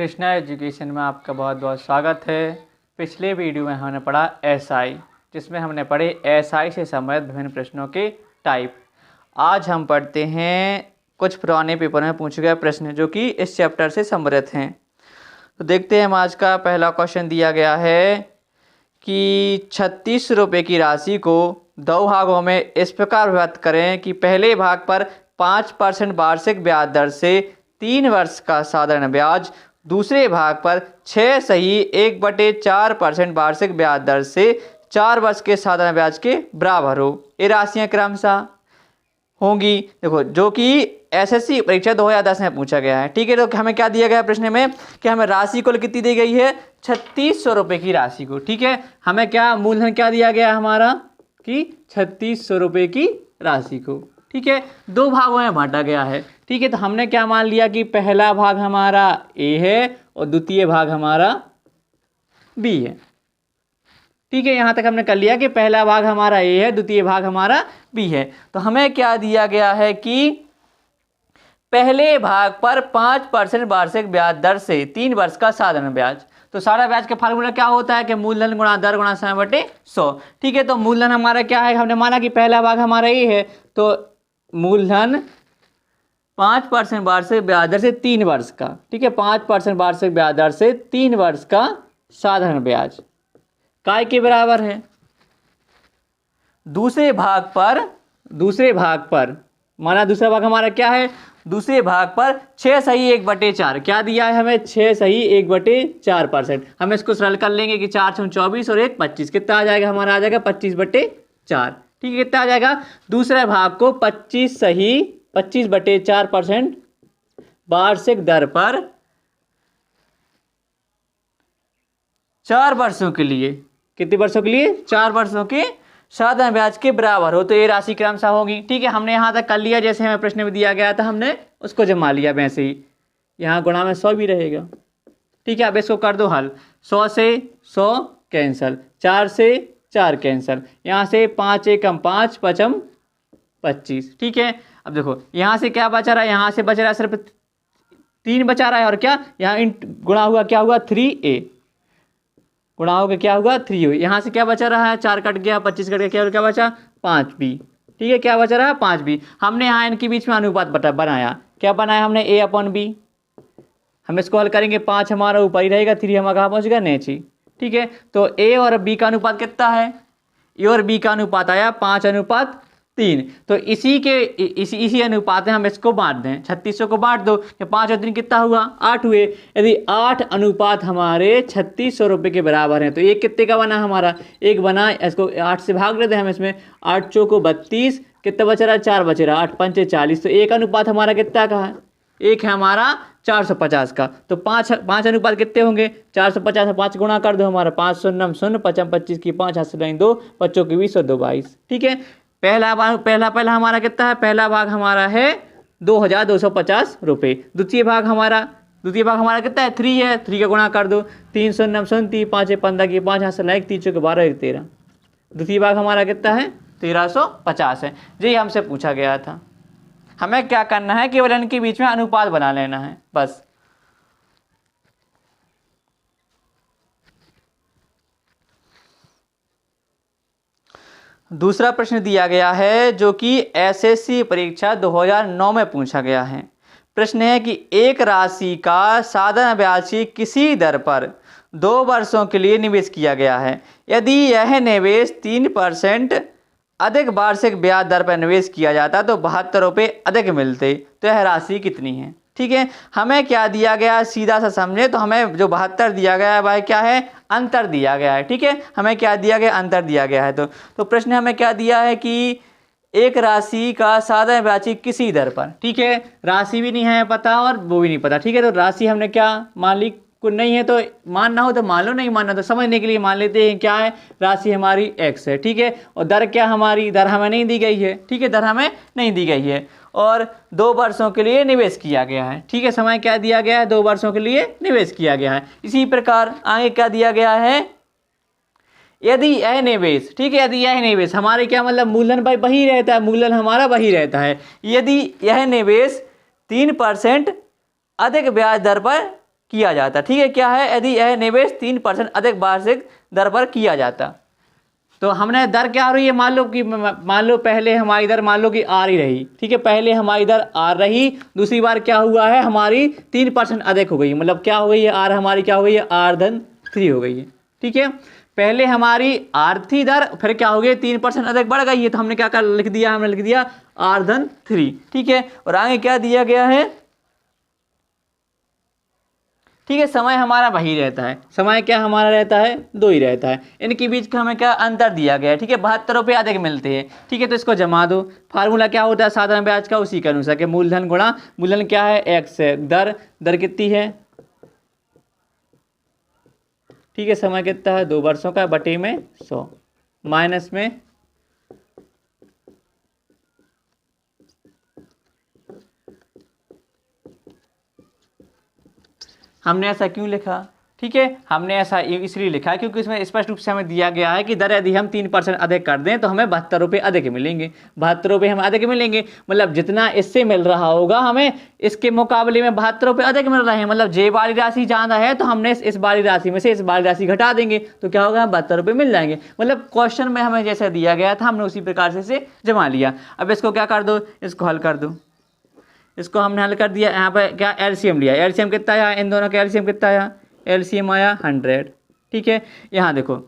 Krishna education में आपका बहुत बहुत स्वागत है। पिछले वीडियो में हमने पढ़ा एसआई, जिसमें हमने पढ़े एसआई से संबंधित विभिन्न प्रश्नों के टाइप। आज हम पढ़ते हैं कुछ पुराने पेपर में पूछे गए प्रश्न जो कि इस चैप्टर से संबंधित हैं। तो देखते हैं, हम आज का पहला क्वेश्चन दिया गया है कि 36 रुपये की राशि को दो भागों में इस प्रकार विभक्त करें कि पहले भाग पर 5% वार्षिक ब्याज दर से 3 वर्ष का साधारण ब्याज, दूसरे भाग पर 6 सही 1/4% वार्षिक ब्याज दर से 4 वर्ष के साधारण ब्याज के बराबर हो। ये राशियां क्रमशः होंगी। देखो, जो कि एसएससी परीक्षा 2010 में पूछा गया है। ठीक है, तो हमें क्या दिया गया प्रश्न में कि हमें राशि कुल कितनी दी गई है, 3600 रुपये की राशि को। ठीक है, हमें क्या मूलधन क्या दिया गया हमारा कि 3600 रुपये की राशि को। ठीक है, दो भागों में बांटा गया है। ठीक है, तो हमने क्या मान लिया कि पहला भाग हमारा ए है और द्वितीय भाग हमारा बी है। ठीक है, यहाँ तक हमने कर लिया कि पहला भाग हमारा ए है, द्वितीय भाग हमारा बी है। तो हमें क्या दिया गया है कि पहले भाग पर 5% वार्षिक ब्याज दर से 3 वर्ष का साधारण ब्याज। तो सारा ब्याज का फार्मूला क्या होता है कि मूलधन गुणा दर गुणा समय बटे 100। ठीक है, तो मूलधन हमारा क्या है, हमने माना कि पहला भाग हमारा ए है, तो मूलधन 5% वार्षिक ब्याज दर से 3 वर्ष का। ठीक है, 5% वार्षिक ब्याज दर से 3 वर्ष का साधारण ब्याज काय के बराबर है। दूसरे भाग पर माना दूसरा भाग हमारा क्या है, दूसरे भाग पर 6 सही 1/4 क्या दिया है हमें, 6 सही 1/4%। हम इसको सरल कर लेंगे कि 4 × 24 और 1 25, कितना आ जाएगा हमारा, आ जाएगा 25/4। ठीक है, कितना आ जाएगा। दूसरे भाग को 25/4% वार्षिक दर पर 4 वर्षों के लिए, कितने वर्षों के लिए, 4 वर्षों के साधारण ब्याज के बराबर हो। तो ये राशि क्रमशः होगी। ठीक है, हमने यहाँ तक कर लिया, जैसे हमें प्रश्न में दिया गया था हमने उसको जमा लिया वैसे ही। यहाँ गुणा में 100 भी रहेगा। ठीक है, अब इसको कर दो हल। 100 से 100 कैंसल, 4 से 4 कैंसल, यहाँ से 5 एकम 5 पचम 25। ठीक है, अब देखो यहाँ से क्या बचा रहा है, यहाँ से बच रहा है सिर्फ 3 बचा रहा है, और क्या यहाँ गुणा हुआ, क्या हुआ 3a, गुणा होगा क्या हुआ 3u। यहाँ से क्या बचा रहा है, 4 कट गया, 25 कट गया, क्या बचा 5b। ठीक है, क्या बचा रहा है 5b। हमने यहाँ इनके बीच में अनुपात बनाया, क्या बनाया हमने a/b। हम इसको हल करेंगे, 5 हमारा ऊपर ही रहेगा, 3 हमारा कहाँ पहुँच गया नीचे। ठीक है, तो a और b का अनुपात कितना है, a और b का अनुपात आया 5:3। तो इसी अनुपात में हम इसको बांट दें, 3600 को बांट दो, 5 और 3 कितना हुआ, 8 हुए। यदि 8 अनुपात हमारे 3600 रुपये के बराबर हैं तो एक कितने का बना हमारा, एक बना, इसको 8 से भाग देते हैं हम इसमें, 8 चौको 32, कितना बच रहा है, 4 बच रहा है, 8 पंचे 40। तो एक अनुपात हमारा कितना का है, एक है हमारा 450 का। तो 5 अनुपात कितने होंगे, 450 से 5 गुणा कर दो, हमारा 5 0 0 5 25 की 5 हाथ से 2 बच्चों की 20 और 2 22। ठीक है, पहला हमारा कितना है, पहला भाग हमारा है 2250 रुपये। द्वितीय भाग हमारा कितना है, 3 है, 3 का गुणा कर दो, 3 0 0 3 5 15 की 5 हाथ से 1 3 चौके 12 1 13। द्वितीय भाग हमारा कितना है 1350 है। जी हमसे पूछा गया था, हमें क्या करना है, केवल इनके बीच में अनुपात बना लेना है बस। दूसरा प्रश्न दिया गया है जो कि एसएससी परीक्षा 2009 में पूछा गया है। प्रश्न है कि एक राशि का साधारण ब्याज की किसी दर पर 2 वर्षों के लिए निवेश किया गया है। यदि यह निवेश 3% अधिक वार्षिक ब्याज दर पर निवेश किया जाता तो 72 रुपये अधिक मिलते, तो यह राशि कितनी है। ठीक है, हमें क्या दिया गया, सीधा सा समझे तो हमें जो 72 दिया गया है भाई क्या है, अंतर दिया गया है। ठीक है, हमें क्या दिया गया, अंतर दिया गया है। तो प्रश्न हमें क्या दिया है कि एक राशि का साधारण ब्याज की किसी दर पर। ठीक है, राशि भी नहीं है पता और वो भी नहीं पता। ठीक है, तो राशि हमने क्या मान ली, कुछ नहीं है तो मानना हो तो मान लो, नहीं मानना तो समझने के लिए मान लेते हैं क्या है, राशि हमारी x है। ठीक है, और दर क्या हमारी, दर हमें नहीं दी गई है। ठीक है, दर हमें नहीं दी गई है और 2 वर्षों के लिए निवेश किया गया है। ठीक है, समय क्या दिया गया है, 2 वर्षों के लिए निवेश किया गया है। इसी प्रकार आगे क्या दिया गया है, यदि यह निवेश, ठीक है, यदि यह निवेश हमारे क्या मतलब मूलधन भाई वही रहता है, मूलधन हमारा वही रहता है। यदि यह निवेश 3% अधिक ब्याज दर पर किया जाता। ठीक है, क्या है, यदि यह निवेश 3% अधिक वार्षिक दर पर किया जाता। तो हमने दर क्या हो रही है, मान लो पहले हमारी दर मान लो कि आर ही रही। ठीक है, पहले हमारी दर आर रही, दूसरी बार क्या हुआ है, हमारी 3% अधिक हो गई, मतलब क्या हो गई है, आर हमारी क्या हो गई है, R3 हो गई है। ठीक है, पहले हमारी आर थी दर, फिर क्या हो गई, 3% अधिक बढ़ गई है, तो हमने क्या कर लिख दिया, हमने लिख दिया R3। ठीक है, और आगे क्या दिया गया है, ठीक है, समय हमारा वही रहता है, समय क्या हमारा रहता है, 2 ही रहता है, इनके बीच का हमें क्या अंतर दिया गया है। ठीक है, 72 रुपये अधिक मिलते हैं। ठीक है, तो इसको जमा दो। फार्मूला क्या होता है साधारण ब्याज का, उसी के अनुसार के मूलधन गुणा मूलधन क्या है, x है, दर कितनी है, ठीक है, समय कितना है, 2 वर्षों का, बटे में 100, माइनस में हमने ऐसा क्यों लिखा, ठीक है, हमने ऐसा इसलिए लिखा है क्योंकि इसमें स्पष्ट रूप से हमें दिया गया है कि दर यदि हम 3% अधिक कर दें तो हमें 72 रुपये अधिक मिलेंगे। 72 रुपये हमें अधिक मिलेंगे, मतलब जितना इससे मिल रहा होगा हमें इसके मुकाबले में 72 रुपये अधिक मिल रहे हैं, मतलब जे वाली राशि ज़्यादा है तो हमने इस वाली राशि में से इस वाली राशि घटा देंगे तो क्या होगा, 72 रुपये मिल जाएंगे। मतलब क्वेश्चन में हमें जैसे दिया गया था हमने उसी प्रकार से इसे जमा लिया। अब इसको क्या कर दो, इसको हल कर दो। इसको हमने हल कर दिया, यहाँ पर क्या एलसीएम लिया, एलसीएम कितना आया, इन दोनों का एलसीएम कितना आया, एलसीएम आया 100। ठीक है, यहाँ देखो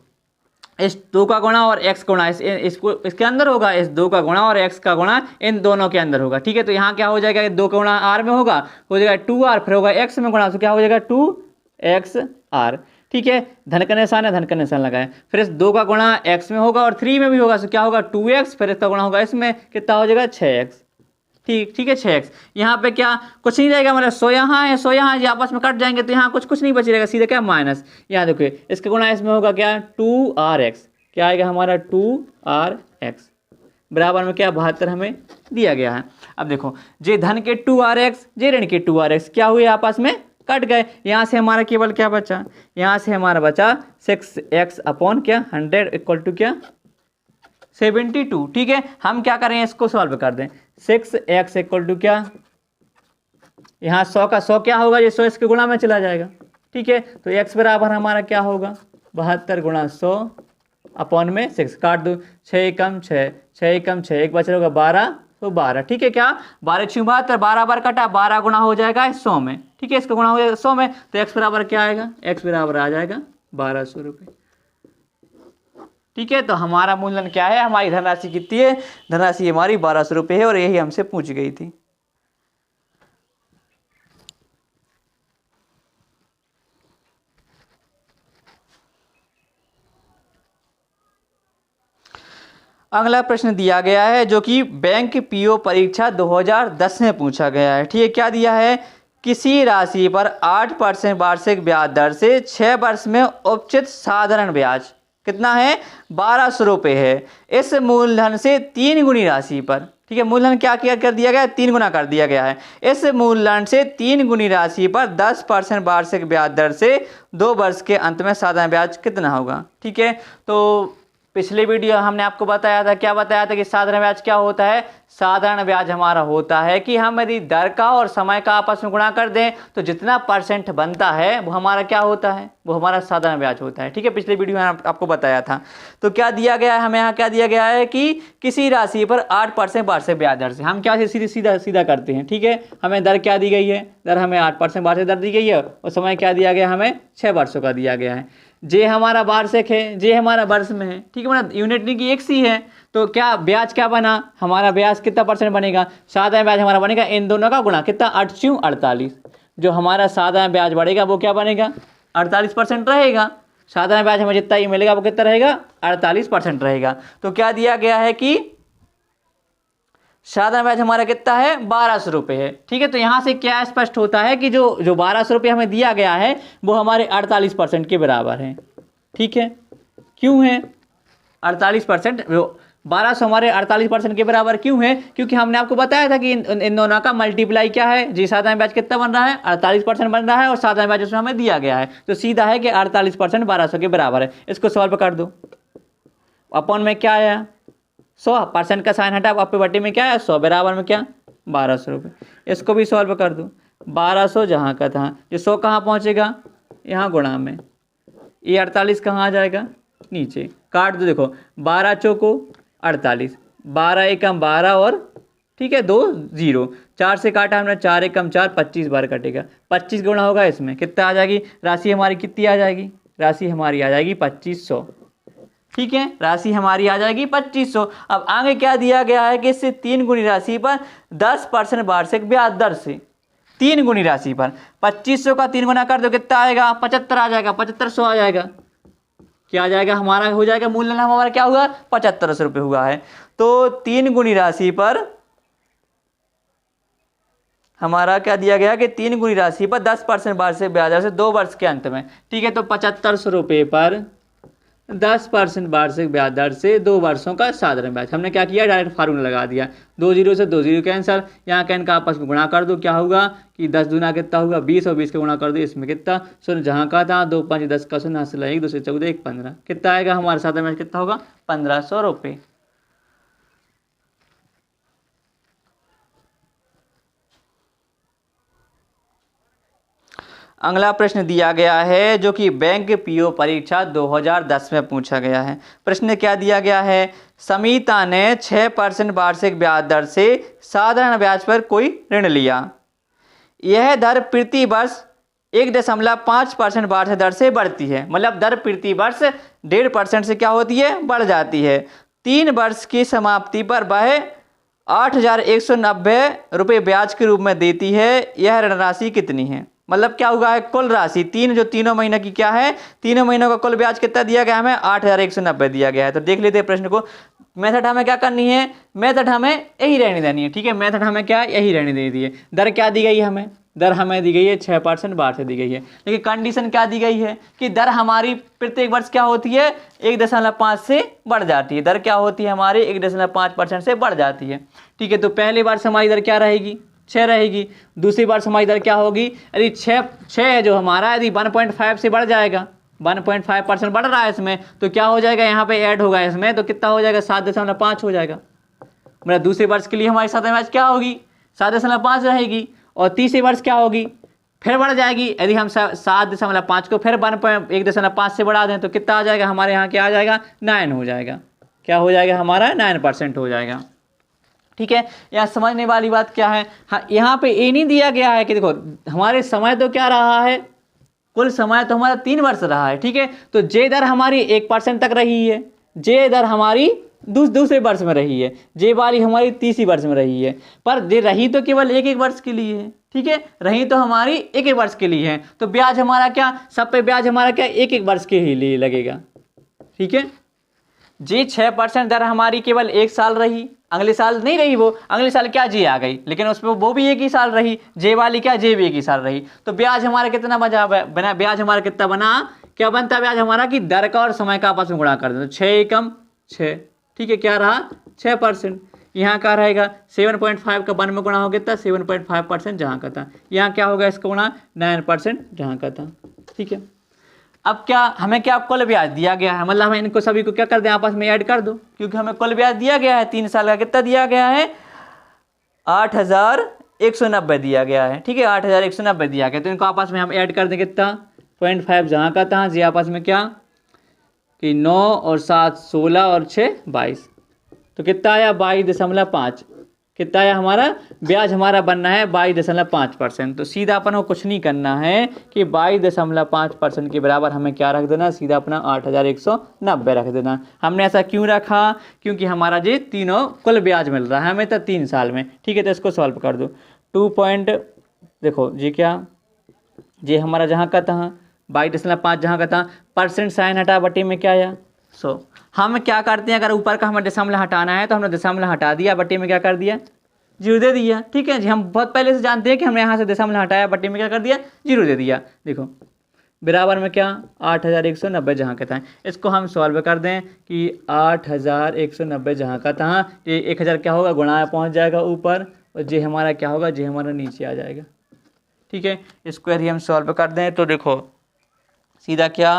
इस 2 का गुणा और x गुणा इसके अंदर होगा, इस 2 का गुणा और x का गुणा इन दोनों के अंदर होगा। ठीक है, तो यहाँ क्या हो जाएगा, 2 का गुणा r में होगा, हो जाएगा 2r, फिर होगा x में गुणा, तो क्या हो जाएगा 2xr। ठीक है, धन का निशान है, धन का निशान लगाए, फिर इस 2 का गुणा x में होगा और 3 में भी होगा, तो क्या होगा 2x, फिर इसका गुणा होगा इसमें, कितना हो जाएगा 6x। ठीक है 6x, यहाँ पे क्या कुछ नहीं रहेगा, मतलब 100 यहाँ है 100 यहाँ, ये आपस में कट जाएंगे तो यहाँ कुछ नहीं बचेगा, सीधे क्या माइनस। यहाँ देखो इसके गुणा इसमें होगा क्या 2rx, क्या आएगा हमारा 2rx बराबर में क्या 72 हमें दिया गया है। अब देखो जे धन के 2rx, जे ऋण के 2rx क्या हुए, आपस में कट गए, यहाँ से हमारा केवल क्या बचा, यहाँ से हमारा बचा 6x अपॉन क्या 100 इक्वल टू क्या 72। ठीक है, हम क्या करें, इसको सॉल्व कर दें, 6x इक्वल टू क्या, यहाँ 100 का 100 क्या होगा, ये 100 इसके गुणा में चला जाएगा। ठीक है, तो x बराबर हमारा क्या होगा 72 गुणा 100 अपॉन में 6, काट दो, 6 कम 6, 6 कम 6, एक बचा होगा 12, तो 12। ठीक है, क्या 12 6 72, 12 बार कटा, 12 गुणा हो जाएगा 100 में। ठीक है, इसका गुणा हो जाएगा 100 में, तो x बराबर क्या आएगा, x बराबर आ जाएगा 1200 रुपये। ठीक है, तो हमारा मूलधन क्या है, हमारी धनराशि कितनी है, धनराशि हमारी 1200 रुपये है, और यही हमसे पूछ गई थी। अगला प्रश्न दिया गया है जो कि बैंक पीओ परीक्षा 2010 में पूछा गया है। ठीक है, क्या दिया है, किसी राशि पर 8% वार्षिक ब्याज दर से 6 वर्ष में उपचित साधारण ब्याज कितना है, 1200 रुपये है, इस मूलधन से 3 गुनी राशि पर। ठीक है, मूलधन क्या कर दिया गया है, 3 गुना कर दिया गया है, इस मूलधन से 3 गुनी राशि पर 10% वार्षिक ब्याज दर से 2 वर्ष के अंत में साधारण ब्याज कितना होगा। ठीक है, तो पिछले वीडियो हमने आपको बताया था, क्या बताया था कि साधारण ब्याज क्या होता है, साधारण ब्याज हमारा होता है कि हम यदि दर का और समय का आपस में गुणा कर दें तो जितना परसेंट बनता है वो हमारा क्या होता है, वो हमारा साधारण ब्याज होता है। ठीक है, पिछले वीडियो में आपको बताया था। तो क्या दिया गया है, हमें यहाँ क्या दिया गया है कि किसी राशि पर 8% वार्षिक ब्याज दर से, हम क्या सीधा करते हैं। ठीक है, हमें दर क्या दी गई है, दर हमें 8% वार्षिक दर दी गई है, और समय क्या दिया गया, हमें 6 वर्षों का दिया गया है। जे हमारा वार्षिक है, जे हमारा वर्ष में है। ठीक है, मतलब यूनिट की एक सी है, तो क्या ब्याज क्या बना, हमारा ब्याज कितना परसेंट बनेगा, साधारण ब्याज हमारा बनेगा इन दोनों का गुणा, कितना 8×48, जो हमारा साधारण ब्याज बढ़ेगा वो क्या बनेगा 48% रहेगा। साधारण ब्याज हमें जितना ही मिलेगा वो कितना रहेगा 48% रहेगा। तो क्या दिया गया है कि साधारण ब्याज हमारा कितना है 1200 रुपये है। ठीक है, तो यहाँ से क्या स्पष्ट होता है कि जो 1200 रुपये हमें दिया गया है वो हमारे 48% के बराबर है। ठीक है, क्यों है 48%, 1200 हमारे 48% के बराबर क्यों है, क्योंकि हमने आपको बताया था कि इन दोनों का मल्टीप्लाई क्या है, जी साधारण ब्याज कितना बन रहा है 48% बन रहा है, और साधारण ब्याज उसमें हमें दिया गया है, तो सीधा है कि 48% 1200 के बराबर है। इसको सॉल्व कर दो, अपॉन में क्या आया 100%, का साइन हटा, आप पे बट्टे में क्या है 100 बराबर में क्या 1200 रुपये। इसको भी सॉल्व कर दो, 1200 जहाँ का था, ये 100 कहाँ पहुँचेगा, यहाँ गुणा में, ये 48 कहाँ आ जाएगा, नीचे काट दो। देखो 12 चौको 48, 12 एकम 12 और ठीक है 2 0, 4 से काटा हमने, 4 एकम 4, 25 बार कटेगा, 25 गुणा होगा इसमें, कितना आ जाएगी राशि हमारी, कितनी आ जाएगी, राशि हमारी आ जाएगी 2500। ठीक है, राशि हमारी आ जाएगी 2500। अब आगे क्या दिया गया है कि इससे 3 गुनी राशि पर 10% वार्षिक ब्याज दर से, 3 गुनी राशि पर 2500 का 3 गुना कर दो, कितना आएगा, 75 आ जाएगा, 7500 आ जाएगा, क्या आ जाएगा हमारा, हो जाएगा मूल्य हमारा क्या हुआ, 7500 रुपये हुआ है। तो 3 गुनी राशि पर हमारा क्या दिया गया कि 3 गुनी राशि पर 10% वार्षिक ब्याज दर से 2 वर्ष के अंत में। ठीक है, तो 7500 रुपये पर 10% वार्षिक ब्याज दर से 2 वर्षों का साधारण ब्याज। हमने क्या किया, डायरेक्ट फार्मूला लगा दिया, 2 जीरो से 2 जीरो कैंसर, यहाँ का इनका आपस में गुणा कर दो, क्या होगा कि 10 दूना कितना होगा 20 और 20 का गुणा कर दो, इसमें कितना शून्य जहाँ का था, 2 5 10 का शून्य, हासिल 1 2 से 14 1 15, कितना आएगा हमारा साधारण ब्याज, कितना होगा 1500 रुपये। अगला प्रश्न दिया गया है जो कि बैंक पीओ परीक्षा 2010 में पूछा गया है। प्रश्न क्या दिया गया है, समिता ने 6% वार्षिक ब्याज दर से साधारण ब्याज पर कोई ऋण लिया, यह दर प्रति वर्ष 1.5% वार्षिक दर से बढ़ती है, मतलब दर प्रति वर्ष 1.5% से क्या होती है, बढ़ जाती है। 3 वर्ष की समाप्ति पर वह 8190 रुपये ब्याज के रूप में देती है, यह ऋण राशि कितनी है, मतलब क्या हुआ है, कुल राशि तीनों महीने की क्या है, तीनों महीनों का कुल ब्याज कितना दिया गया हमें, 8190 दिया गया है। तो देख लेते हैं प्रश्न को, मेथड हमें क्या करनी है, मेथड हमें यही रहने देनी है। ठीक है, मेथड हमें क्या यही रहने दे दी है। दर क्या दी गई है हमें, दर हमें दी गई है 6% वार्षिक दी गई है, लेकिन कंडीशन क्या दी गई है कि दर हमारी प्रत्येक वर्ष क्या होती है, 1.5 से बढ़ जाती है। दर क्या होती है हमारी, 1.5% से बढ़ जाती है। ठीक है, तो पहली बार हमारी दर क्या रहेगी, 6 रहेगी। दूसरी बार हमारी दर क्या होगी, यदि 6 है जो हमारा, यदि 1.5 से बढ़ जाएगा, 1.5% बढ़ रहा है इसमें, तो क्या हो जाएगा, यहाँ पे ऐड होगा इसमें, तो कितना हो जाएगा 7.5 हो जाएगा। मतलब दूसरे वर्ष के लिए हमारी साधारण ब्याज क्या होगी, 7.5 रहेगी, और तीसरे वर्ष क्या होगी, फिर बढ़ जाएगी। यदि हम 7.5 को फिर 1.5 से बढ़ा दें तो कितना आ जाएगा हमारे यहाँ, क्या आ जाएगा 9 हो जाएगा, क्या हो जाएगा हमारा 9% हो जाएगा। ठीक है, यहाँ समझने वाली बात क्या है, हाँ यहाँ पे ये नहीं दिया गया है कि देखो हमारे समय तो क्या रहा है, कुल समय तो हमारा 3 वर्ष रहा है। ठीक है, तो जे दर हमारी 1% तक रही है, जे दर हमारी दूसरे वर्ष में रही है, जे वाली हमारी तीसरी वर्ष में रही है, पर जे रही तो केवल एक वर्ष के लिए है। ठीक है, रही तो हमारी एक वर्ष के लिए है, तो ब्याज हमारा क्या, सब पे ब्याज हमारा क्या एक वर्ष के ही लिए लगेगा। ठीक है, जी 6% दर हमारी केवल 1 साल रही, अगले साल नहीं रही, वो अगले साल क्या जे आ गई, लेकिन उसमें वो भी 1 ही साल रही, जे वाली क्या जे भी 1 ही साल रही, तो ब्याज हमारा कितना बना, ब्याज हमारा कितना बना, क्या बनता है ब्याज हमारा कि दर का और समय का आपस में गुणा कर दो, 6 एकम 6। ठीक है, क्या रहा 6%, यहाँ का रहेगा 7.5 का 1 में गुणा हो कितना 7.5% जहाँ का था, यहाँ क्या होगा इसका गुणा 9% जहाँ का था। ठीक है, अब क्या हमें क्या कुल ब्याज दिया गया है, मतलब हमें इनको सभी को क्या कर दें आपस में ऐड कर दो, क्योंकि हमें कुल ब्याज दिया गया है 3 साल का, कितना दिया गया है 8190 दिया गया है। ठीक है, 8190 दिया गया, तो इनको आपस में हम ऐड कर दें कितना 0.5 जहाँ का था, जी आपस में क्या कि 9 और 7 16 और 6 22, तो कितना आया 22.5, कितना आया हमारा ब्याज हमारा बनना है 22.5%। तो सीधा अपन को कुछ नहीं करना है कि 22.5% के बराबर हमें क्या रख देना, सीधा अपना 8190 रख देना। हमने ऐसा क्यों रखा, क्योंकि हमारा जी तीनों कुल ब्याज मिल रहा है हमें तो 3 साल में। ठीक है, तो इसको सॉल्व कर दो, 2 पॉइंट देखो जी क्या जी हमारा जहाँ का था 22.5 जहाँ का था, परसेंट साइन हटा बटे में क्या आया 100। हम क्या करते हैं, अगर ऊपर का हमें दशमलव हटाना है तो हमने दशमलव हटा दिया, बटे में क्या कर दिया 0 दे दिया। ठीक है जी, हम बहुत पहले से जानते हैं कि हमने यहाँ से दशमलव हटाया, बटे में क्या कर दिया 0 दे दिया। देखो बराबर में क्या 8190 जहाँ का था, इसको हम सॉल्व कर दें कि 8190 जहाँ का था, ये 1000 क्या होगा गुणा पहुँच जाएगा ऊपर, और जे हमारा क्या होगा, जे हमारा नीचे आ जाएगा। ठीक है, इसको यदि हम सॉल्व कर दें तो देखो सीधा क्या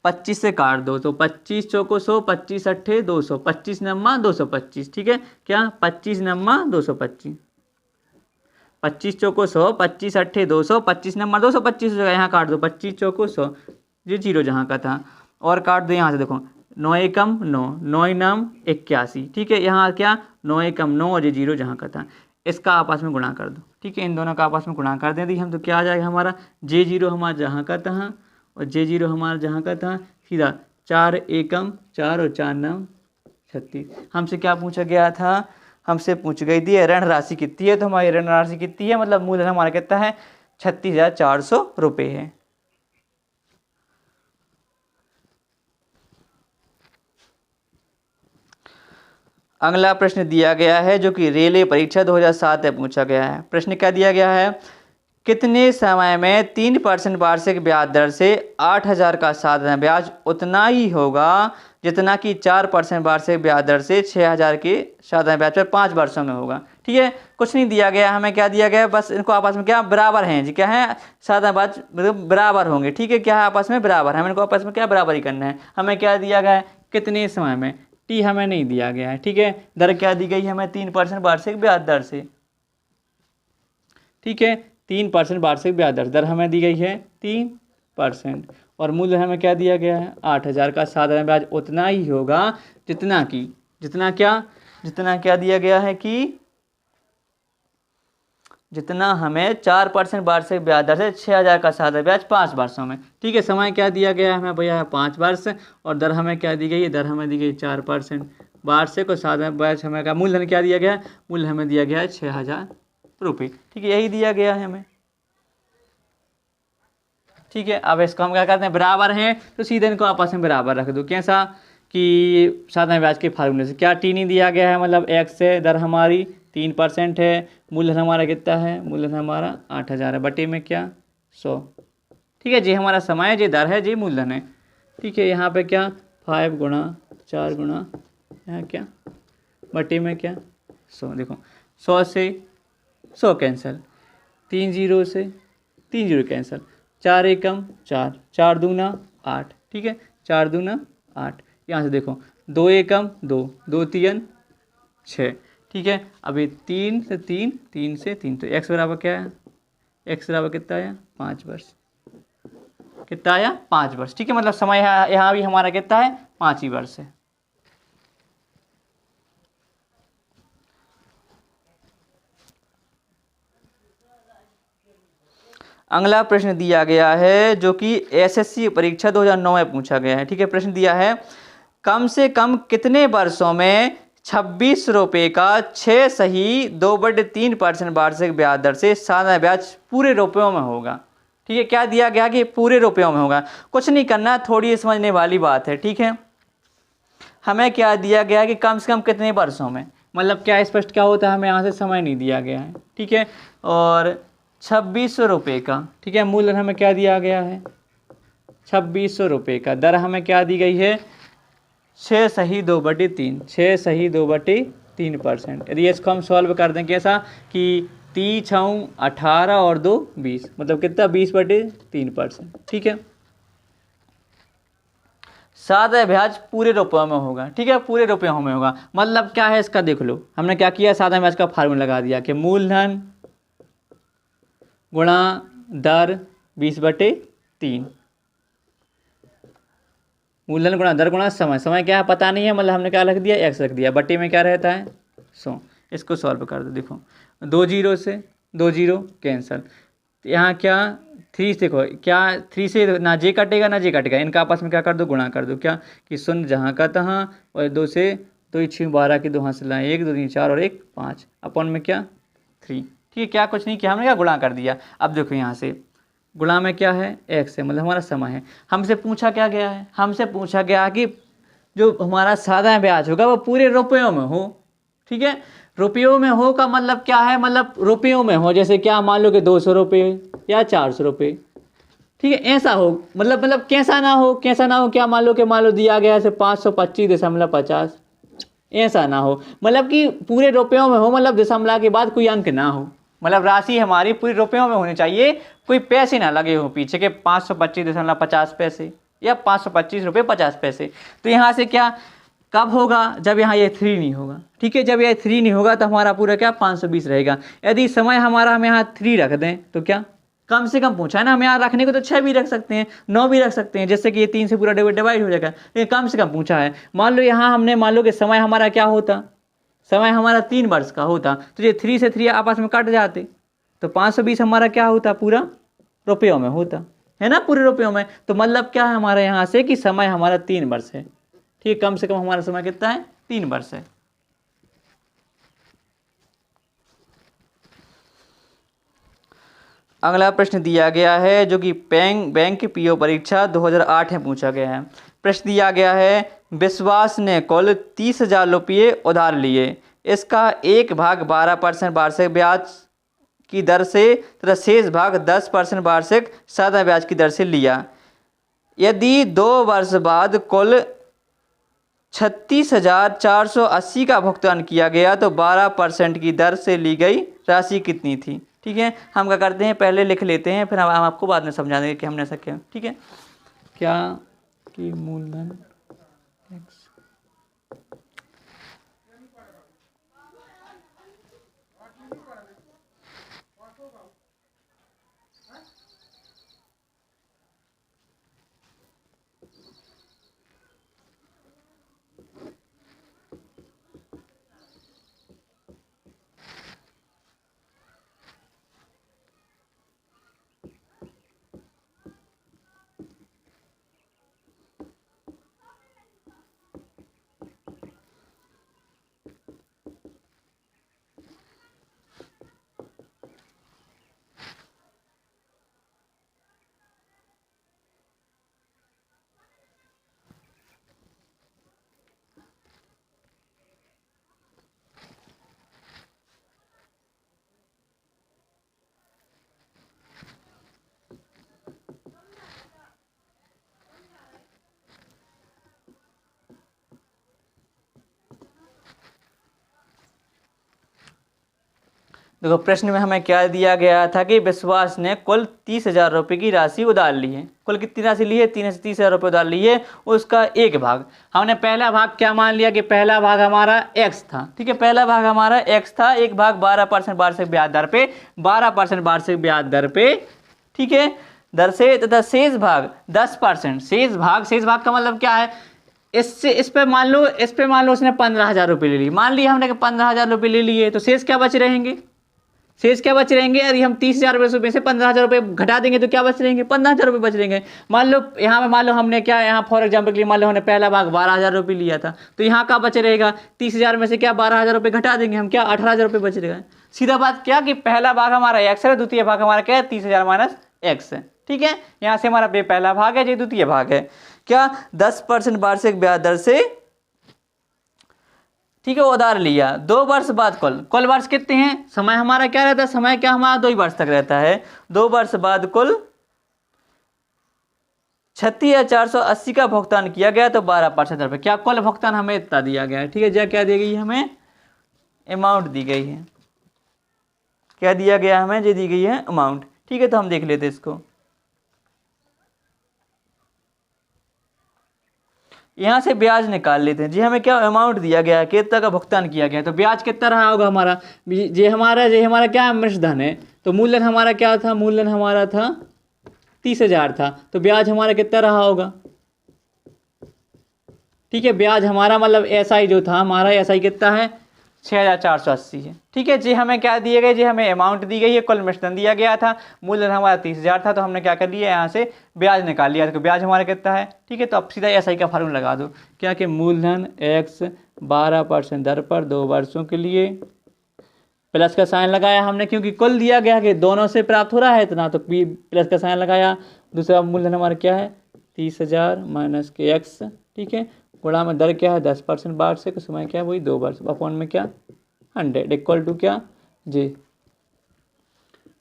25 से काट दो, तो 25 चौको 100, 25 अट्ठे 200, 25 नम्मा 225। ठीक है, क्या 25 नम्मा 225, 25 चौको 100, 25 अट्ठे 200, 25 नंबर 225 हो जाएगा, यहाँ काट दो 25 चौको 100, ये जीरो जहाँ का था, और काट दो यहाँ से, देखो 9 एकम 9, 9 नाम 81, ठीक है, यहाँ क्या 9 एकम 9 और ये जीरो जहाँ का था, इसका आपस में गुणा कर दो, ठीक है, इन दोनों का आपस में गुणा कर दें दी हम, तो क्या आ जाएगा हमारा, जे जीरो हमारा जहाँ का था और जे जीरो हमारा जहाँ का था, सीधा 4 एकम 4 और 4 नाम 36। हमसे क्या पूछा गया था, हमसे पूछ गई थी ऋण राशि कितनी है, तो हमारी ऋण राशि कितनी है, मतलब मूलधन हमारा कितना है 36,400 रुपये है। अगला प्रश्न दिया गया है जो कि रेलवे परीक्षा 2007 में पूछा गया है। प्रश्न क्या दिया गया है, कितने समय में 3% वार्षिक ब्याज दर से 8,000 का साधारण ब्याज उतना ही होगा जितना कि 4% वार्षिक ब्याज दर से 6,000 के साधारण ब्याज पर 5 वर्षों में होगा। ठीक है, कुछ नहीं दिया गया, हमें क्या दिया गया, बस इनको आपस में क्या बराबर हैं जी, क्या है साधारण ब्याज मतलब बराबर होंगे। ठीक है, क्या है आपस में बराबर, हमें इनको आपस में क्या बराबर ही करना है। हमें क्या दिया गया है, कितने समय में, टी हमें नहीं दिया गया है। ठीक है, दर क्या दी गई है हमें 3% वार्षिक ब्याज दर से। ठीक है, 3% वार्षिक ब्याज दर, दर हमें दी गई है 3% और मूल्य हमें क्या दिया गया है 8,000 का साधारण ब्याज उतना ही होगा जितना कि जितना क्या दिया गया है कि जितना हमें 4% वार्षिक ब्याज दर से 6,000 का साधारण ब्याज 5 वर्षों में। ठीक है, समय क्या दिया गया है हमें भैया 5 वर्ष और दर हमें क्या दी गई है, दर हमें दी गई 4% वार्षिक और साधारण ब्याज हमें का मूलधन क्या दिया गया है, मूल्य हमें दिया गया है 6,000 रुपये। ठीक है, यही दिया गया है हमें। ठीक है, अब इसको हम क्या करते हैं, बराबर हैं तो सीधे इनको आपस में बराबर रख दो। कैसा कि साधारण ब्याज के फार्मूले से, क्या टी नहीं दिया गया है, मतलब एक्स है, दर हमारी 3% है, मूलधन हमारा कितना है, मूलधन हमारा 8,000 है, बटे में क्या 100। ठीक है जी, हमारा समय है, जी दर है, जी मूलधन है। ठीक है, यहाँ पे क्या 5 गुणा 4 गुणा यहाँ क्या बटे में क्या 100। देखो 100 से 100 कैंसिल, 3 जीरो से 3 जीरो कैंसिल, 4 एकम 4, 4 दूना 8। ठीक है, 4 दूना 8, यहाँ से देखो 2 एकम 2, 2 तीन 6। ठीक है, अभी 3 से 3, 3 से 3, तो x बराबर क्या है, x बराबर कितना आया 5 वर्ष, कितना आया 5 वर्ष। ठीक है, मतलब समय यहाँ भी हमारा कितना है 5 ही वर्ष है। अगला प्रश्न दिया गया है जो कि एसएससी परीक्षा 2009 में पूछा गया है। ठीक है, प्रश्न दिया है कम से कम कितने वर्षों में 26 रुपये का 6 सही 2/3% वार्षिक ब्याज दर से साधारण ब्याज पूरे रुपयों में होगा। ठीक है, क्या दिया गया कि पूरे रुपयों में होगा, कुछ नहीं करना, थोड़ी समझने वाली बात है। ठीक है, हमें क्या दिया गया कि कम से कम कितने वर्षों में, मतलब क्या स्पष्ट क्या होता है, हमें यहाँ से समय नहीं दिया गया है। ठीक है, और 2600 रुपये का, ठीक है, मूल्य हमें क्या दिया गया है 2600 रुपये का, दर हमें क्या दी गई है 6 सही 2/3, 6 सही 2/3%। यदि इसको हम सॉल्व कर दें कैसा कि 3 6 18 और 2 20, मतलब कितना 20/3%। ठीक है, साधारण ब्याज पूरे रुपयों में होगा। ठीक है, पूरे रुपयों में होगा, मतलब क्या है इसका देख लो, हमने क्या किया साधारण ब्याज का फार्मूला लगा दिया कि मूलधन गुणा दर 20/3, मूलधन गुणा दर गुणा समय, समय क्या है पता नहीं है, मतलब हमने क्या रख दिया x रख दिया, बटे में क्या रहता है 100। इसको सॉल्व कर दो, देखो 2 जीरो से 2 जीरो कैंसल, यहाँ क्या 3 देखो क्या 3 से ना जे कटेगा ना जे कटेगा, इनका आपस में क्या कर दो गुणा कर दो, क्या कि 0 जहाँ का तहाँ, और 2 से 2 6 12 की 2 हाथ लाएँ 1 2 3 4 और 1 5 अपन में क्या 3। ठीक है, क्या कुछ नहीं किया, हमने क्या गुणा कर दिया। अब देखो यहाँ से गुणा में क्या है x है, मतलब हमारा समय है। हमसे पूछा क्या गया है, हमसे पूछा गया कि जो हमारा साधारण ब्याज होगा वो पूरे रुपयों में हो। ठीक है, रुपयों में हो का मतलब क्या है, मतलब रुपयों में हो, जैसे क्या मान लो कि 200 रुपये या 400 रुपये। ठीक है, ऐसा हो, मतलब कैसा ना हो, कैसा ना हो, क्या मान लो दिया गया है 525.50, ऐसा ना हो, मतलब कि पूरे रुपयों में हो, मतलब दशमलव के बाद कोई अंक ना हो, मतलब राशि हमारी पूरी रुपयों में होनी चाहिए, कोई पैसे ना लगे हो पीछे के 525.50 पैसे या 525 रुपये 50 पैसे। तो यहाँ से क्या कब होगा? जब यहाँ ये 3 नहीं होगा। ठीक है, जब ये 3 नहीं होगा तो हमारा पूरा क्या 520 रहेगा। यदि समय हमारा हम यहाँ 3 रख दें तो क्या, कम से कम पूछा है ना, हम यहाँ रखने को तो 6 भी रख सकते हैं, 9 भी रख सकते हैं, जैसे कि ये 3 से पूरा डिवाइड हो जाएगा, लेकिन कम से कम पूछा है। मान लो यहाँ हमने मान लो कि समय हमारा क्या होता, समय हमारा 3 वर्ष का होता, तो ये 3 से 3 आपस में कट जाते, तो 520 हमारा क्या होता, पूरा रुपयों में होता है ना, पूरे रुपयों में। तो मतलब क्या है हमारे यहाँ से कि समय हमारा 3 वर्ष है। ठीक, कम से कम हमारा समय कितना है, 3 वर्ष है। अगला प्रश्न दिया गया है जो कि बैंक पीओ परीक्षा 2008 में पूछा गया है। प्रश्न दिया गया है, विश्वास ने कुल 30,000 रुपये उधार लिए, इसका एक भाग 12% वार्षिक ब्याज की दर से तथा शेष भाग 10% वार्षिक साधा ब्याज की दर से लिया। यदि 2 वर्ष बाद कुल 36,480 का भुगतान किया गया तो 12% की दर से ली गई राशि कितनी थी? ठीक है, हम क्या करते हैं, पहले लिख लेते हैं, फिर हम आपको बाद में समझा देंगे कि हमने ऐसा किया। ठीक है, क्या कि मूलधन x देखो, प्रश्न में हमें क्या दिया गया था कि विश्वास ने कुल 30,000 रुपये की राशि उधार ली है। कुल कितनी राशि ली है? 30,000 रुपये उधार ली है। उसका एक भाग, हमने पहला भाग क्या मान लिया कि पहला भाग हमारा x था। ठीक है, पहला भाग हमारा x था, एक भाग 12% वार्षिक ब्याज दर पे, 12% वार्षिक ब्याज दर पे, ठीक है, दर से, तथा शेष भाग 10%। शेष भाग का मतलब क्या है, इस पे मान लो उसने 15,000 रुपये ले ली, मान लिया हमने कि 15,000 रुपये ले लिए, तो शेष क्या बच रहेंगे, यदि हम 30,000 रुपये से 15,000 रुपये घटा देंगे तो क्या बच रहेंगे, 15,000 रुपये बच रहेंगे। मान लो हमने क्या, यहाँ फॉर एग्जाम्पल के लिए मान लो हमने पहला भाग 12,000 रुपये लिया था, तो यहाँ का बच रहेगा 30,000 में से क्या 12,000 रुपये घटा देंगे हम, क्या 18,000 रुपये बच रहेगा। सीधा बात क्या कि पहला भाग हमारा x है, द्वितीय भाग हमारा क्या है 30,000 माइनस x है। ठीक है, यहाँ से हमारा पहला भाग है, ये द्वितीय भाग है, क्या 10% वार्षिक ब्याज दर से, ठीक है, उधार लिया। 2 वर्ष बाद कुल वर्ष कितने हैं, समय हमारा क्या रहता है, समय क्या हमारा 2 ही वर्ष तक रहता है। 2 वर्ष बाद कुल 36,480 का भुगतान किया गया तो 12% रुपये, क्या कुल भुगतान हमें इतना दिया गया है। ठीक है, जो क्या दी गई है हमें, अमाउंट दी गई है, क्या दिया गया हमें, जो दी गई है अमाउंट। ठीक है, तो हम देख लेते इसको, यहाँ से ब्याज निकाल लेते हैं। जी हमें क्या अमाउंट दिया गया है, कितना का भुगतान किया गया है, तो ब्याज कितना रहा होगा हमारा, ये हमारा क्या मिश्रधन है, तो मूलधन हमारा क्या था, मूलधन हमारा था 30,000 था, तो ब्याज हमारा कितना रहा होगा। ठीक है, ब्याज हमारा मतलब एसआई जो था हमारा, एसआई कितना है 6,480 है। ठीक है जी, हमें क्या दिए गए जी, हमें अमाउंट दी गई है, कुल मिश्रण दिया गया था, मूलधन हमारा 30,000 था, तो हमने क्या कर लिया यहाँ से ब्याज निकाल लिया, तो ब्याज हमारा कितना है। ठीक है, तो अब सीधा एसआई का फार्मूला लगा दो, क्या कि मूलधन x 12% दर पर 2 वर्षों के लिए, प्लस का साइन लगाया हमने क्योंकि कुल दिया गया कि दोनों से प्राप्त हो रहा है इतना, तो प्लस का साइन लगाया। दूसरा मूलधन हमारा क्या है 30,000 माइनस के x, ठीक है, गुणा में दर क्या है 10% वार्षिक, समय क्या है वही 2 वर्ष, अपॉन में क्या 100 इक्वल टू क्या जी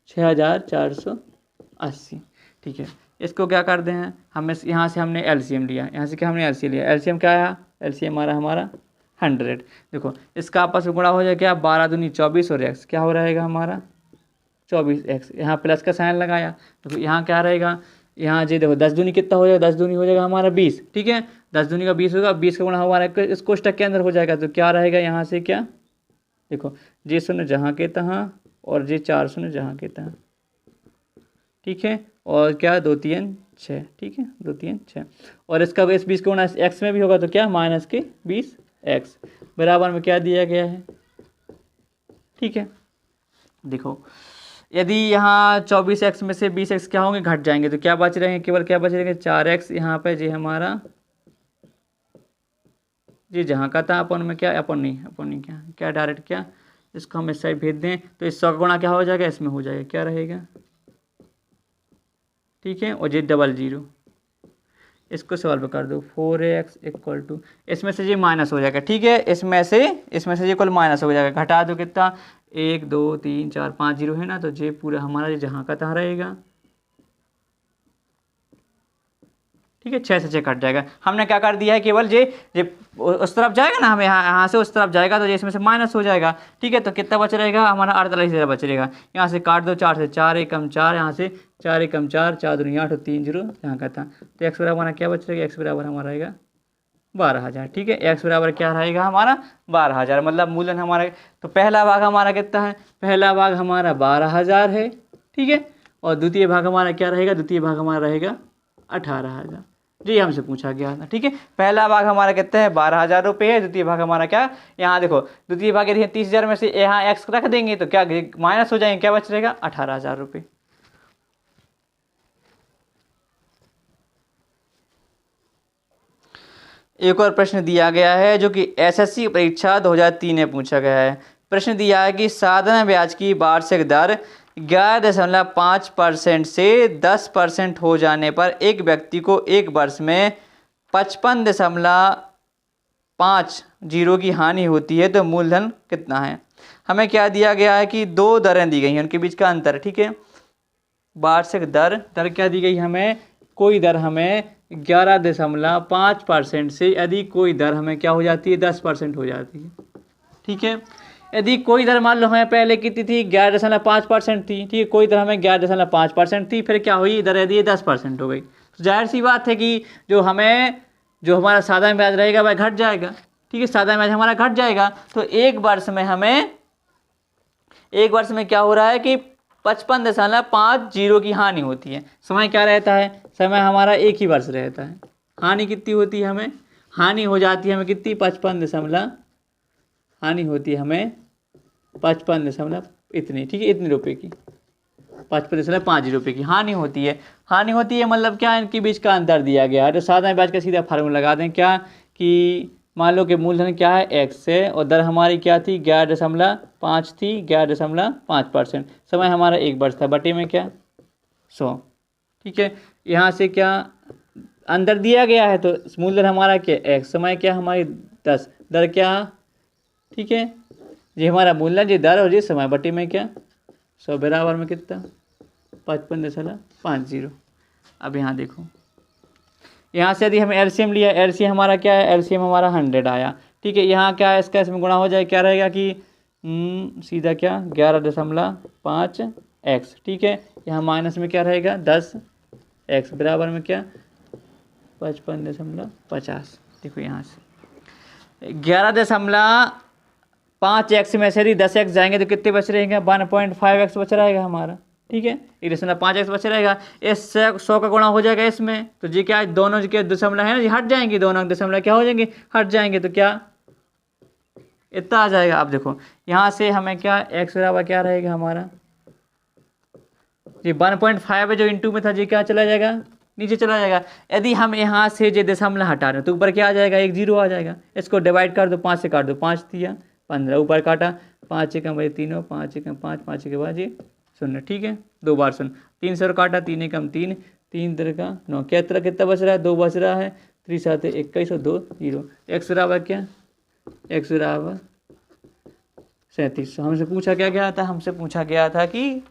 6,480। ठीक है, इसको क्या कर दें हैं हम, यहाँ से हमने एलसीएम लिया, यहाँ से क्या हमने एलसीएम लिया, एलसीएम क्या है, एलसीएम हमारा 100। देखो इसका आपस में गुणा हो जाए क्या 12 दूनी 24 और x क्या हो रहेगा हमारा 24x, यहाँ प्लस का साइन लगाया, तो यहाँ क्या रहेगा, यहाँ जी देखो 10 दूनी कितना हो जाएगा, 10 दूनी हो जाएगा हमारा 20। ठीक है, 10 दूनी का 20 होगा, 20 का गुणा हमारा इस कोष्टक के अंदर हो जाएगा, तो क्या रहेगा यहाँ से क्या, देखो जे शून्य जहाँ के तहाँ और जे 4 शून्य जहाँ के तहाँ, ठीक है, और क्या 2 3 6, ठीक है 2 3 6, और इसका इस 20 का गुणा एक्स में भी होगा तो क्या माइनस के 20 एक्स बराबर में क्या दिया गया है, ठीक है। देखो यदि यहाँ 24x में से 20x क्या होंगे, घट जाएंगे, तो क्या बच रहेंगे, केवल क्या बच रहेंगे 4x यहाँ पे, जी हमारा जी जहाँ का था अपन में क्या अपन नहीं क्या क्या डायरेक्ट क्या इसको हम इस साइड भेज दें तो इस 100 का गुणा क्या हो जाएगा, इसमें हो जाएगा, क्या रहेगा, ठीक है, और जी 00 इसको सॉल्व कर दो 4x इक्वल टू, इसमें से जी माइनस हो जाएगा, ठीक है, इसमें से जी कुल माइनस हो जाएगा, घटा दो कितना 1 2 3 4 5 0 है ना, तो जे पूरा हमारा ये जहाँ का तहाँ रहेगा, ठीक है, 6 से 6 कट जाएगा। हमने क्या कर दिया है, केवल जे उस तरफ जाएगा ना, हमें यहाँ से उस तरफ जाएगा तो ये इसमें से माइनस हो जाएगा, ठीक है, तो कितना बच रहेगा हमारा 48 बच रहेगा, यहाँ से काट दो 4 से 4 एकम 4, यहाँ से 4 एकम 4 4 दूनी 8 और 3 0 यहाँ का था, तो एक्स बराबर हमारा क्या बच रहेगा, एक्स बराबर हमारा रहेगा 12,000, ठीक है, एक्स बराबर क्या रहेगा हमारा 12,000, मतलब मूलधन हमारा, तो पहला भाग हमारा कितना है, पहला भाग हमारा 12,000 है, ठीक है, और द्वितीय भाग हमारा क्या रहेगा, द्वितीय भाग हमारा रहेगा 18,000, जी हमसे पूछा गया था, ठीक है, पहला भाग हमारा कितना है 12,000 रुपये है, द्वितीय भाग हमारा क्या, यहाँ देखो द्वितीय भाग यदि 30,000 में से यहाँ एक्स रख देंगे तो क्या माइनस हो जाएंगे, क्या बच रहेगा 18,000 रुपये। एक और प्रश्न दिया गया है जो कि एसएससी परीक्षा 2003 में पूछा गया है। प्रश्न दिया है कि साधारण ब्याज की वार्षिक दर 11.5% से 10% हो जाने पर एक व्यक्ति को एक वर्ष में 55.50 की हानि होती है, तो मूलधन कितना है। हमें क्या दिया गया है कि दो दरें दी गई हैं, उनके बीच का अंतर, ठीक है, वार्षिक दर क्या दी गई हमें, कोई दर हमें 11.5% से यदि कोई दर हमें क्या हो जाती है 10% हो जाती है, ठीक है, यदि कोई दर मान लो हमें पहले कितनी थी 11.5% थी, ठीक है, कोई दर हमें 11.5% थी, फिर क्या हुई दर यदि 10% हो गई, तो जाहिर सी बात है कि जो हमारा साधारण ब्याज रहेगा वह घट जाएगा, ठीक है, साधारण ब्याज हमारा घट जाएगा, तो एक वर्ष में क्या हो रहा है कि 55.50 की हानि होती है। समय क्या रहता है, समय हमारा एक ही वर्ष रहता है, हानि कितनी होती है हमें, हानि हो जाती है हमें कितनी 55 हानि होती है हमें 55 इतनी, ठीक है, इतने रुपए की 55.50 रुपये की हानि होती है। मतलब क्या, इनके बीच का अंतर दिया गया है, तो साधारण ब्याज का सीधा फार्मूला लगा दें, क्या कि मान लो कि मूलधन क्या है एक्स है और दर हमारी क्या थी 11.5 थी, 11.5%, समय हमारा एक वर्ष था, बटे में क्या 100, ठीक है, यहाँ से क्या अंदर दिया गया है, तो मूलधन हमारा क्या एक्स, समय क्या हमारी 10, दर क्या, ठीक है, ये हमारा मूलधन ये दर और ये समय, बटे में क्या 100 बराबर में कितना 55.50। अब यहाँ देखो, यहाँ से यदि हमें एलसीएम लिया, एलसीएम हमारा क्या है, एलसीएम हमारा 100 आया, ठीक है, यहाँ क्या है इसका इसमें गुणा हो जाए, क्या रहेगा कि सीधा क्या 11.5x, ठीक है, यहाँ माइनस में क्या रहेगा 10x बराबर में क्या 55.50। देखो यहाँ से 11.5x में से यदि 10x जाएंगे तो कितने बच रहेंगे 1.5x बच रहेगा हमारा, ठीक है, 1.5x बच रहेगा, इस 100 का गुणा हो जाएगा इसमें, तो जी क्या दोनों के दशमलव है ना, जी हट जाएंगे, दोनों दशमलव क्या हो जाएंगे हट जाएंगे, तो क्या इतना आ जाएगा। अब देखो यहाँ से हमें क्या x बराबर क्या रहेगा हमारा जी 1.5 है जो इंटू में था, जी क्या चला जाएगा नीचे चला जाएगा। यदि हम यहाँ से जो दशमलव हटा रहे हैं तो ऊपर क्या आ जाएगा 1 0 आ जाएगा, इसको डिवाइड कर दो 5 से काट दो, 5 दिया 15, ऊपर काटा 5 एकम 3 5 एकम 5 5 के बाद जी 0, ठीक है, 2 बार 0, 3 से काटा 3 एकम 3 3 तरह का 9, क्या तरह कितना बच रहा है 2 बच रहा है, 3 7 21 और 2 0, x बराबर क्या x बराबर 3700। हमसे पूछा क्या गया था, हमसे पूछा गया था कि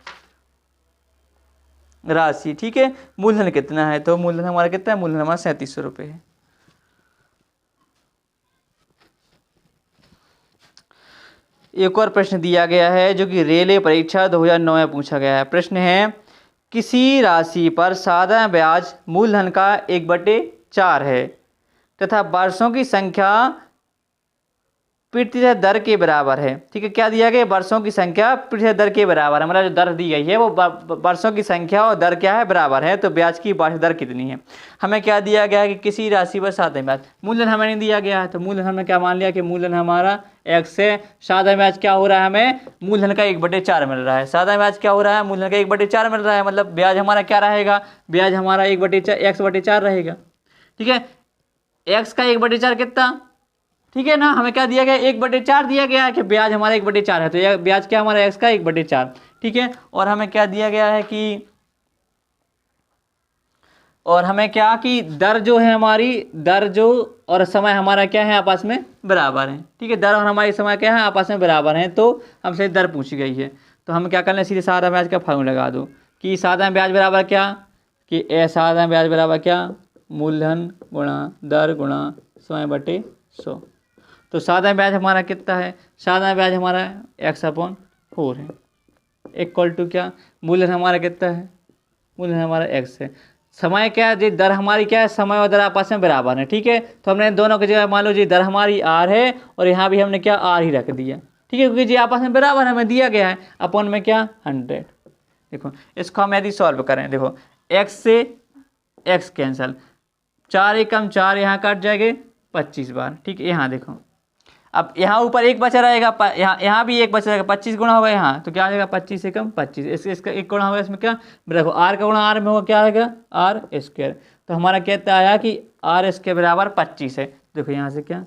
राशि, ठीक है, मूलधन कितना है, तो मूलधन हमारा कितना है, मूलधन हमारा 3700 रुपये है। एक और प्रश्न दिया गया है जो कि रेलवे परीक्षा 2009 में पूछा गया है। प्रश्न है किसी राशि पर साधारण ब्याज मूलधन का 1/4 है, तथा वर्षों की संख्या प्रतिशत दर के बराबर है। ठीक है, क्या दिया गया, वर्षों की संख्या प्रतिशत दर के बराबर है, मतलब जो दर दी गई है वो वर्षों की संख्या और दर क्या है, बराबर है। तो ब्याज की वार्षिक दर कितनी है। हमें क्या दिया गया है कि किसी राशि पर साधारण ब्याज, मूलधन हमें नहीं दिया गया है, तो मूलधन हमने क्या मान लिया कि मूलधन हमारा x है। साधारण ब्याज क्या हो रहा है, हमें मूलधन का 1/4 मिल रहा है। साधारण ब्याज क्या हो रहा है, मूलधन का 1/4 मिल रहा है, मतलब ब्याज हमारा क्या रहेगा, ब्याज हमारा 1/4 रहेगा। ठीक है, x का 1/4 कितना, ठीक है ना, हमें क्या दिया गया, 1/4 दिया गया है कि ब्याज हमारा 1/4 है, तो यह ब्याज क्या हमारा x का 1/4। ठीक है, और हमें क्या दिया गया है कि, और हमें क्या कि दर जो है हमारी, दर जो और समय हमारा क्या है, आपस में बराबर है। ठीक है, दर और हमारी समय क्या है, आपस में बराबर है, तो हमसे दर पूछी गई है। तो हम क्या करना है, सीधे साधारण ब्याज का फार्मूला लगा दो कि साधारण ब्याज बराबर क्या, कि साधारण ब्याज बराबर क्या, मूलधन गुणा दर गुणा समय बटे 100। तो साधारण ब्याज हमारा कितना है, साधारण ब्याज हमारा x/4 है, इक्वल टू क्या, मूलधन हमारा कितना है, मूलधन हमारा x है। समय क्या है जी, दर हमारी क्या है, समय और दर आपस में बराबर है। ठीक है, तो हमने दोनों की जगह मान लो जी दर हमारी r है और यहाँ भी हमने क्या r ही रख दिया। ठीक है, क्योंकि जी आपस में बराबर हमें दिया गया है, अपन में क्या 100। देखो इसको हम यदि सॉल्व करें, देखो x से x कैंसल, 4 एकम 4 यहाँ काट जाएंगे 25 बार। ठीक है, यहाँ देखो अब यहाँ ऊपर एक बचा रहेगा, यहाँ भी एक बचा रहेगा, 25 गुणा होगा यहाँ, तो क्या आ जाएगा 25 एकम 25, इसका एक गुणा होगा, इसमें क्या देखो r का गुणा r में होगा, क्या आएगा r²। तो हमारा कहता आया कि r² बराबर 25 है। देखो यहाँ से क्या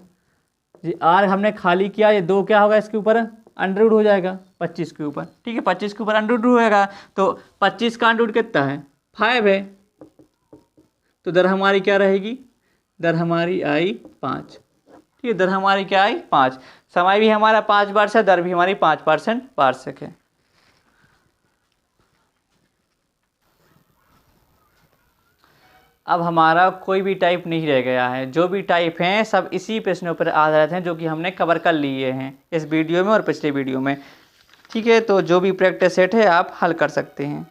जी r हमने खाली किया, ये 2 क्या होगा इसके ऊपर अंडर हो जाएगा 25 के ऊपर। ठीक है, 25 के ऊपर अंडर होएगा, तो 25 का अंडर कितना है 5 है, तो दर हमारी क्या रहेगी, दर हमारी आई 5। ठीक है, दर हमारी क्या आई 5, समय भी हमारा 5 वर्ष है, दर भी हमारी 5% वार्षिक है। अब हमारा कोई भी टाइप नहीं रह गया है, जो भी टाइप हैं सब इसी प्रश्नों पर आधारित हैं जो कि हमने कवर कर लिए हैं इस वीडियो में और पिछले वीडियो में। ठीक है, तो जो भी प्रैक्टिस सेट है आप हल कर सकते हैं।